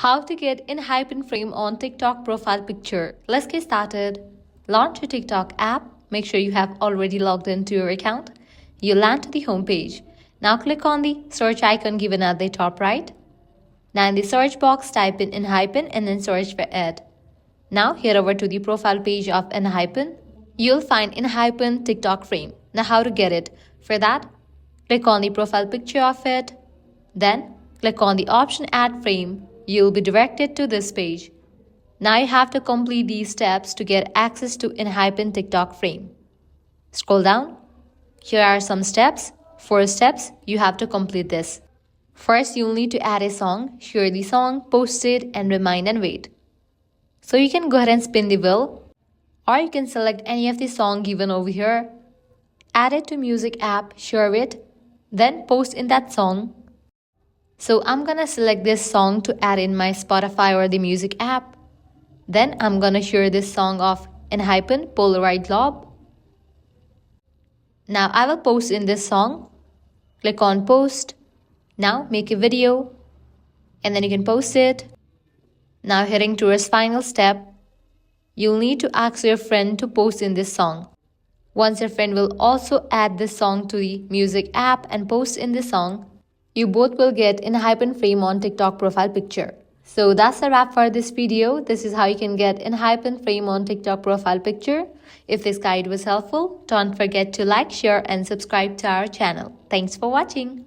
How to get ENHYPEN frame on TikTok profile picture. Let's get started. Launch your TikTok app. Make sure you have already logged into your account. You'll land to the home page. Now click on the search icon given at the top right. Now in the search box, type in ENHYPEN and then search for it. Now head over to the profile page of ENHYPEN. You'll find ENHYPEN TikTok frame. Now how to get it? For that, click on the profile picture of it. Then click on the option Add Frame. You'll be directed to this page. Now you have to complete these steps to get access to ENHYPEN TikTok frame. Scroll down. Here are some steps. 4 steps. You have to complete this. First, you'll need to add a song, share the song, post it, and remind and wait. So you can go ahead and spin the wheel, or you can select any of the song given over here. Add it to music app, share it, then post in that song. So I'm gonna select this song to add in my Spotify or the music app. Then I'm gonna share this song of ENHYPEN Polaroid Globe. Now I will post in this song. Click on post. Now make a video and then you can post it. Now heading towards final step, you'll need to ask your friend to post in this song. Once your friend will also add this song to the music app and post in this song, you both will get ENHYPEN frame on TikTok profile picture. So that's a wrap for this video. This is how you can get ENHYPEN frame on TikTok profile picture. If this guide was helpful, don't forget to like, share and subscribe to our channel. Thanks for watching.